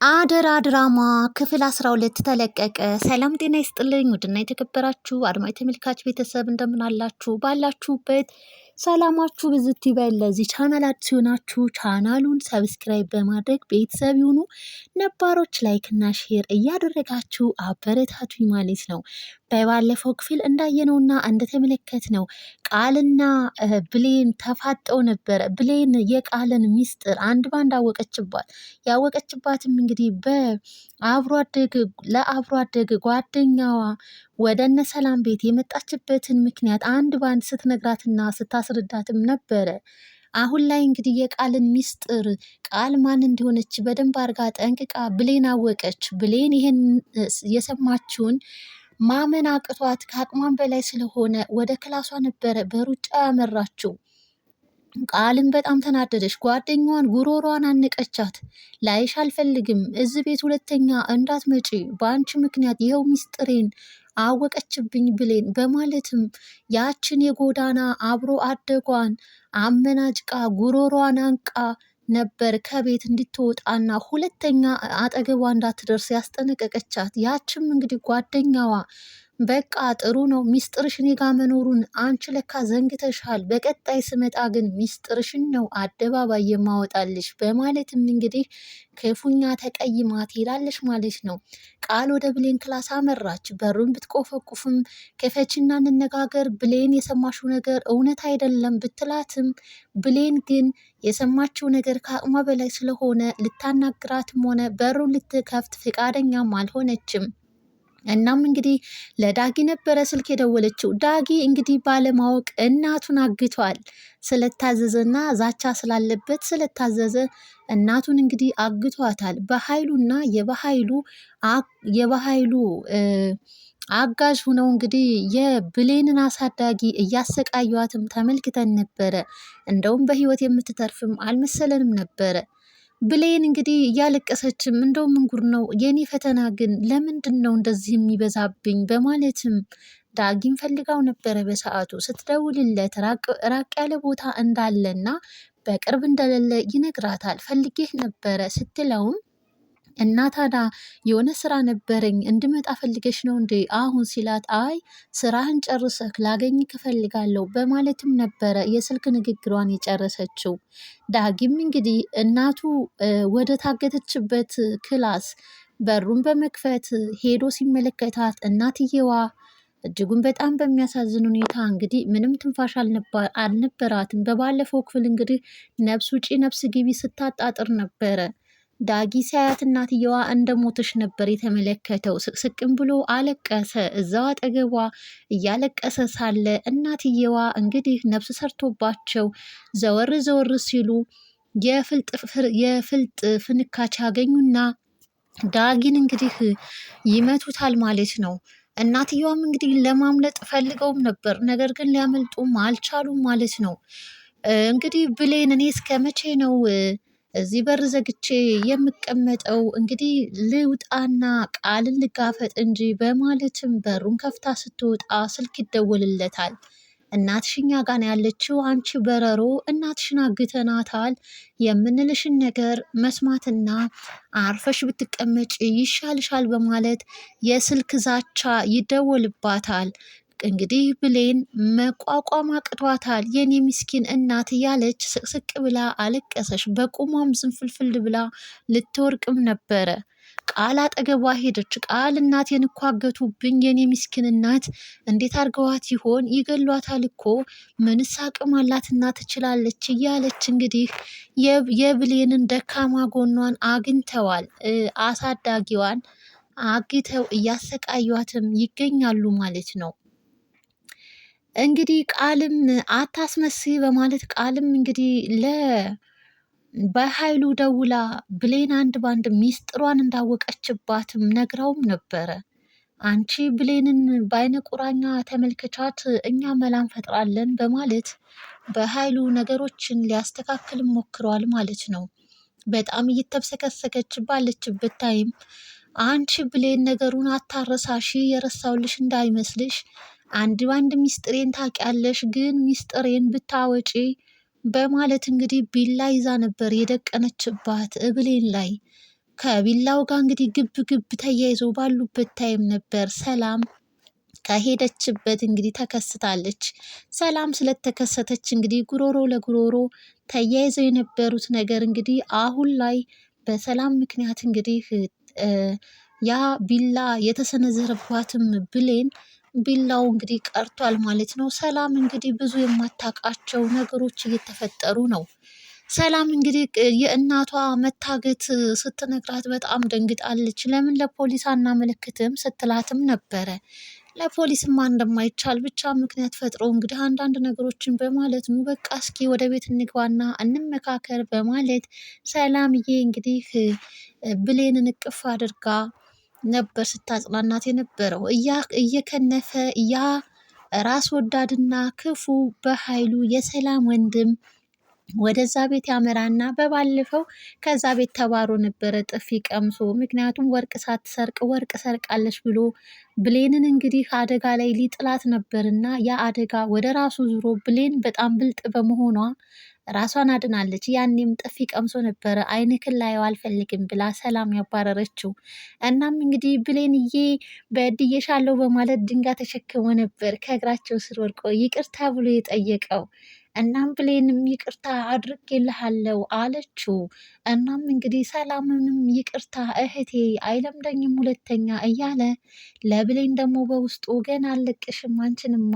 አደራ ድራማ ክፍል 12 ተለቀቀ። ሰላም ጤና ይስጥልኝ ውድና የተከበራችሁ አድማጭ ተመልካች ቤተሰብ እንደምን አላችሁ? ባላችሁበት ሰላማችሁ ብዝት ይበል። ለዚህ ቻናል አዲስ ሆናችሁ ቻናሉን ሰብስክራይብ በማድረግ ቤተሰብ ይሁኑ። ነባሮች ላይክ እና ሼር እያደረጋችሁ አበረታቱኝ ማለት ነው። በባለፈው ክፍል እንዳየነውና እንደተመለከትነው ቃልና ብሌን ተፋጠው ነበረ። ብሌን የቃልን ሚስጥር አንድ ባንድ አወቀችባት። ያወቀችባትም እንግዲህ ለአብሮ አደግ ጓደኛዋ ወደ እነ ሰላም ቤት የመጣችበትን ምክንያት አንድ ባንድ ስትነግራትና ስታስረዳትም ነበረ። አሁን ላይ እንግዲህ የቃልን ሚስጥር ቃል ማን እንደሆነች በደንብ አርጋ ጠንቅቃ ብሌን አወቀች። ብሌን ይህን የሰማችውን ማመን አቅቷት ከአቅሟን በላይ ስለሆነ ወደ ክላሷ ነበረ በሩጫ ያመራችው። ቃልም በጣም ተናደደች። ጓደኛዋን ጉሮሯን አነቀቻት። ላይሽ አልፈልግም፣ እዚህ ቤት ሁለተኛ እንዳትመጪ፣ በአንቺ ምክንያት ይኸው ሚስጥሬን አወቀችብኝ ብሌን በማለትም ያችን የጎዳና አብሮ አደጓን አመናጭቃ ጉሮሯን አንቃ ነበር ከቤት እንድትወጣና ሁለተኛ አጠገቧ እንዳትደርስ ያስጠነቀቀቻት። ያችም እንግዲህ ጓደኛዋ በቃ ጥሩ ነው ሚስጥርሽ እኔ ጋ መኖሩን አንቺ ለካ ዘንግተሻል፣ በቀጣይ ስመጣ ግን ሚስጥርሽን ነው አደባባይ የማወጣልሽ በማለትም እንግዲህ ክፉኛ ተቀይማ ትሄዳለች ማለት ነው። ቃል ወደ ብሌን ክላስ አመራች። በሩን ብትቆፈቁፍም ክፈችና እንነጋገር፣ ብሌን የሰማችው ነገር እውነት አይደለም ብትላትም ብሌን ግን የሰማችው ነገር ከአቅሟ በላይ ስለሆነ ልታናግራትም ሆነ በሩን ልትከፍት ፈቃደኛም አልሆነችም። እናም እንግዲህ ለዳጊ ነበረ ስልክ የደወለችው። ዳጊ እንግዲህ ባለማወቅ እናቱን አግቷል። ስለታዘዘና ዛቻ ስላለበት ስለታዘዘ እናቱን እንግዲህ አግቷታል። በኃይሉና የበኃይሉ አጋዥ ሁነው እንግዲህ የብሌንን አሳዳጊ እያሰቃዩትም ተመልክተን ነበረ። እንደውም በህይወት የምትተርፍም አልመሰለንም ነበረ። ብሌን እንግዲህ እያለቀሰችም እንደው ምንጉር ነው የኔ ፈተና ግን ለምንድን ነው እንደዚህ የሚበዛብኝ በማለትም ዳጊም ፈልጋው ነበረ። በሰዓቱ ስትደውልለት ራቅ ያለ ቦታ እንዳለና በቅርብ እንደሌለ ይነግራታል። ፈልጌህ ነበረ ስትለውም እና ታዲያ የሆነ ስራ ነበረኝ እንድመጣ ፈልገሽ ነው እንዴ አሁን ሲላት፣ አይ ስራህን ጨርሰህ ላገኝህ እፈልጋለሁ በማለትም ነበረ የስልክ ንግግሯን የጨረሰችው። ዳጊም እንግዲህ እናቱ ወደ ታገተችበት ክላስ በሩን በመክፈት ሄዶ ሲመለከታት እናትየዋ እጅጉን በጣም በሚያሳዝን ሁኔታ እንግዲህ ምንም ትንፋሽ አልነበራትም። በባለፈው ክፍል እንግዲህ ነፍስ ውጪ ነፍስ ግቢ ስታጣጥር ነበረ። ዳጊ ሲያያት እናትየዋ እንደ ሞተች ነበር የተመለከተው። ስቅስቅም ብሎ አለቀሰ። እዛው አጠገቧ እያለቀሰ ሳለ እናትየዋ እንግዲህ ነፍስ ሰርቶባቸው ዘወር ዘወር ሲሉ የፍልጥ ፍንካች ያገኙና ዳጊን እንግዲህ ይመቱታል ማለት ነው። እናትየዋም እንግዲህ ለማምለጥ ፈልገውም ነበር፣ ነገር ግን ሊያመልጡም አልቻሉም ማለት ነው። እንግዲህ ብሌን እኔ እስከ መቼ ነው እዚህ በር ዘግቼ የምቀመጠው? እንግዲህ ልውጣና ቃልን ልጋፈጥ እንጂ በማለትም በሩን ከፍታ ስትወጣ ስልክ ይደወልለታል። እናትሽኛ ጋር ነው ያለችው፣ አንቺ በረሮ እናትሽን አግተናታል፣ የምንልሽን ነገር መስማትና አርፈሽ ብትቀመጭ ይሻልሻል በማለት የስልክ ዛቻ ይደወልባታል። እንግዲህ ብሌን መቋቋም አቅቷታል። የኔ ምስኪን እናት እያለች ስቅስቅ ብላ አለቀሰች። በቁሟም ዝንፍልፍል ብላ ልትወርቅም ነበረ። ቃል አጠገቧ ሄደች። ቃል እናቴን እኮ አገቱብኝ፣ የኔ ምስኪን እናት እንዴት አድርገዋት ይሆን? ይገሏታል እኮ ምንስ አቅም አላትና ትችላለች እያለች እንግዲህ የብሌንን ደካማ ጎኗን አግኝተዋል። አሳዳጊዋን አግተው እያሰቃዩትም ይገኛሉ ማለት ነው። እንግዲህ ቃልም አታስመስይ በማለት ቃልም እንግዲህ በኃይሉ ደውላ ብሌን አንድ ባንድ ሚስጥሯን እንዳወቀችባትም ነግራውም ነበረ። አንቺ ብሌንን በአይነ ቁራኛ ተመልከቻት፣ እኛ መላ እንፈጥራለን በማለት በኃይሉ ነገሮችን ሊያስተካክል ሞክረዋል ማለት ነው። በጣም እየተብሰከሰከች ባለችበት ታይም አንቺ ብሌን ነገሩን አታረሳሺ፣ የረሳውልሽ እንዳይመስልሽ፣ አንድ ባንድ ሚስጥሬን ታውቂያለሽ፣ ግን ሚስጥሬን ብታወጪ በማለት እንግዲህ ቢላ ይዛ ነበር የደቀነችባት ብሌን ላይ። ከቢላው ጋር እንግዲህ ግብ ግብ ተያይዘው ባሉበት ታይም ነበር ሰላም ከሄደችበት እንግዲህ ተከስታለች። ሰላም ስለተከሰተች እንግዲህ ጉሮሮ ለጉሮሮ ተያይዘው የነበሩት ነገር እንግዲህ አሁን ላይ በሰላም ምክንያት እንግዲህ ያ ቢላ የተሰነዘረባትም ብሌን ቢላው እንግዲህ ቀርቷል ማለት ነው። ሰላም እንግዲህ ብዙ የማታውቃቸው ነገሮች እየተፈጠሩ ነው። ሰላም እንግዲህ የእናቷ መታገት ስትነግራት በጣም ደንግጣለች። ለምን ለፖሊስ አናመለክትም ስትላትም ነበረ። ለፖሊስማ እንደማይቻል ብቻ ምክንያት ፈጥሮ እንግዲህ አንዳንድ ነገሮችን በማለት ነው በቃ እስኪ ወደ ቤት እንግባና እንመካከር በማለት ሰላምዬ እንግዲህ ብሌንን እቅፍ አድርጋ ነበር ስታጽናናት የነበረው። እየከነፈ ያ ራስ ወዳድና ክፉ በኃይሉ የሰላም ወንድም ወደዛ ቤት ያመራና በባለፈው ከዛ ቤት ተባሮ ነበረ ጥፊ ቀምሶ። ምክንያቱም ወርቅ ሳትሰርቅ ወርቅ ሰርቃለች ብሎ ብሌንን እንግዲህ አደጋ ላይ ሊጥላት ነበርና ያ አደጋ ወደ ራሱ ዙሮ ብሌን በጣም ብልጥ በመሆኗ ራሷን አድናለች። ያኔም ጥፊ ቀምሶ ነበረ አይንክን ላየው አልፈልግም ብላ ሰላም ያባረረችው። እናም እንግዲህ ብሌንዬ በድዬሻለሁ በማለት ድንጋይ ተሸክሞ ነበር ከእግራቸው ስር ወድቆ ይቅርታ ብሎ የጠየቀው። እናም ብሌንም ይቅርታ አድርጌልሃለሁ አለችው። እናም እንግዲህ ሰላምንም ይቅርታ እህቴ አይለምደኝም ሁለተኛ እያለ ለብሌን ደግሞ በውስጡ ገና አልለቅሽም አንቺንማ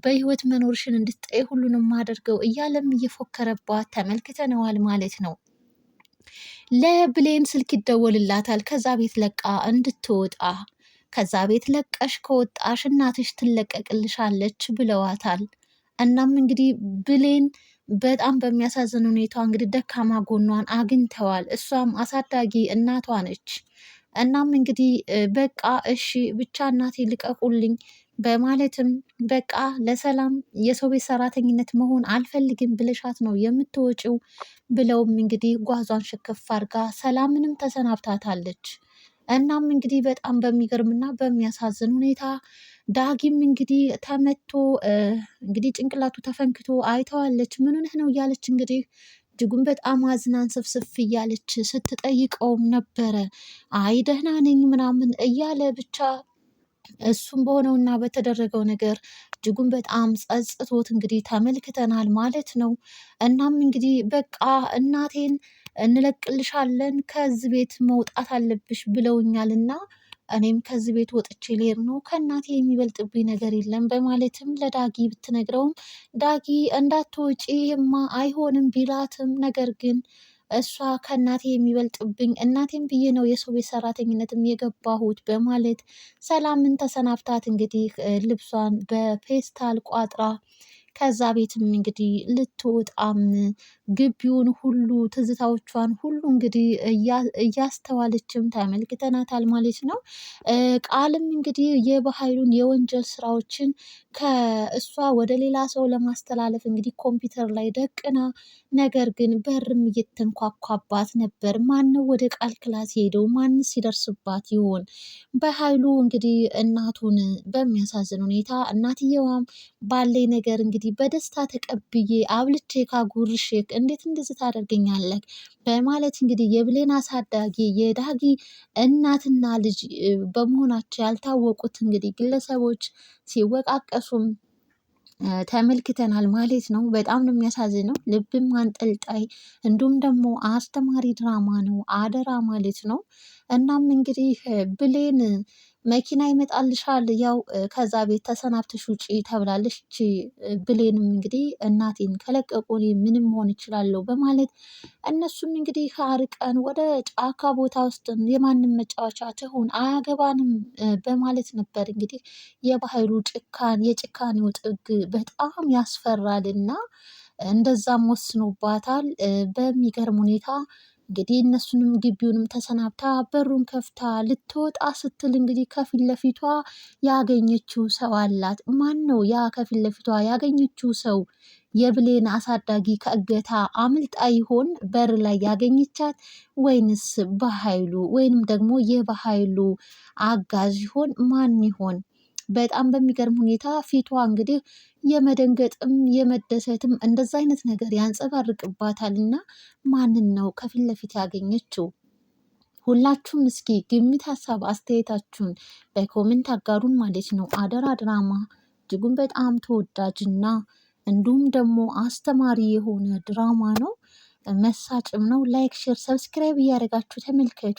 በህይወት መኖርሽን እንድትጠይ ሁሉንም አድርገው እያለም እየፎከረባት ተመልክተነዋል ማለት ነው። ለብሌን ስልክ ይደወልላታል ከዛ ቤት ለቃ እንድትወጣ። ከዛ ቤት ለቀሽ ከወጣሽ እናትሽ ትለቀቅልሻለች ብለዋታል። እናም እንግዲህ ብሌን በጣም በሚያሳዝን ሁኔታ እንግዲህ ደካማ ጎኗን አግኝተዋል። እሷም አሳዳጊ እናቷ ነች። እናም እንግዲህ በቃ እሺ ብቻ እናቴ ልቀቁልኝ በማለትም በቃ ለሰላም የሰው ቤት ሰራተኝነት መሆን አልፈልግም ብለሻት ነው የምትወጪው ብለውም እንግዲህ ጓዟን ሽክፍ አድርጋ ሰላምንም ተሰናብታታለች። እናም እንግዲህ በጣም በሚገርምና በሚያሳዝን ሁኔታ ዳጊም እንግዲህ ተመቶ እንግዲህ ጭንቅላቱ ተፈንክቶ አይተዋለች። ምን ሆነህ ነው እያለች እንግዲህ እጅጉን በጣም አዝናን ስፍስፍ እያለች ስትጠይቀውም ነበረ። አይ ደህና ነኝ ምናምን እያለ ብቻ እሱም በሆነውና በተደረገው ነገር እጅጉን በጣም ጸጽቶት እንግዲህ ተመልክተናል ማለት ነው። እናም እንግዲህ በቃ እናቴን እንለቅልሻለን ከዚህ ቤት መውጣት አለብሽ ብለውኛልና እኔም ከዚህ ቤት ወጥቼ ልሄድ ነው ከእናቴ የሚበልጥብኝ ነገር የለም በማለትም ለዳጊ ብትነግረውም ዳጊ እንዳትወጪማ አይሆንም ቢላትም ነገር ግን እሷ ከእናቴ የሚበልጥብኝ እናቴም ብዬ ነው የሰው ቤት ሰራተኝነትም የገባሁት በማለት ሰላምን ተሰናብታት እንግዲህ ልብሷን በፔስታል ቋጥራ ከዛ ቤትም እንግዲህ ልትወጣም ግቢውን ሁሉ ትዝታዎቿን ሁሉ እንግዲህ እያስተዋለችም ተመልክተናታል ማለት ነው። ቃልም እንግዲህ የበኃይሉን የወንጀል ስራዎችን ከእሷ ወደ ሌላ ሰው ለማስተላለፍ እንግዲህ ኮምፒውተር ላይ ደቅና ነገር ግን በርም እየተንኳኳባት ነበር። ማነው ወደ ቃል ክላስ ሄደው ማንስ ሲደርስባት ይሆን? በኃይሉ እንግዲህ እናቱን በሚያሳዝን ሁኔታ እናትየዋም ባለኝ ነገር እንግዲህ በደስታ ተቀብዬ አብልቼ ካጉርሼክ እንዴት እንደዚህ ታደርገኛለህ? በማለት እንግዲህ የብሌን አሳዳጊ የዳጊ እናትና ልጅ በመሆናቸው ያልታወቁት እንግዲህ ግለሰቦች ሲወቃቀሱም ተመልክተናል ማለት ነው። በጣም ነው የሚያሳዝነው፣ ልብም አንጠልጣይ እንዲሁም ደግሞ አስተማሪ ድራማ ነው አደራ ማለት ነው። እናም እንግዲህ ብሌን መኪና ይመጣልሻል ያው ከዛ ቤት ተሰናብተሽ ውጪ ተብላለች። ብሌንም እንግዲህ እናቴን ከለቀቁ እኔ ምንም መሆን እችላለሁ በማለት እነሱም እንግዲህ አርቀን ወደ ጫካ ቦታ ውስጥ የማንም መጫወቻ ትሁን አያገባንም በማለት ነበር እንግዲህ የበኃይሉ የጭካኔው ጥግ በጣም ያስፈራል እና እንደዛም ወስኖባታል። በሚገርም ሁኔታ እንግዲህ እነሱንም ግቢውንም ተሰናብታ በሩን ከፍታ ልትወጣ ስትል እንግዲህ ከፊት ለፊቷ ያገኘችው ሰው አላት። ማን ነው ያ ከፊት ለፊቷ ያገኘችው ሰው? የብሌን አሳዳጊ ከእገታ አምልጣ ይሆን በር ላይ ያገኘቻት? ወይንስ በኃይሉ ወይንም ደግሞ የበኃይሉ አጋዥ ይሆን? ማን ይሆን? በጣም በሚገርም ሁኔታ ፊቷ እንግዲህ የመደንገጥም የመደሰትም እንደዛ አይነት ነገር ያንጸባርቅባታል። እና ማንን ነው ከፊት ለፊት ያገኘችው? ሁላችሁም እስኪ ግምት፣ ሀሳብ አስተያየታችሁን በኮሜንት አጋሩን ማለት ነው። አደራ ድራማ እጅጉን በጣም ተወዳጅና እንዲሁም ደግሞ አስተማሪ የሆነ ድራማ ነው። መሳጭም ነው። ላይክ፣ ሼር፣ ሰብስክራይብ እያደረጋችሁ ተመልከቱ።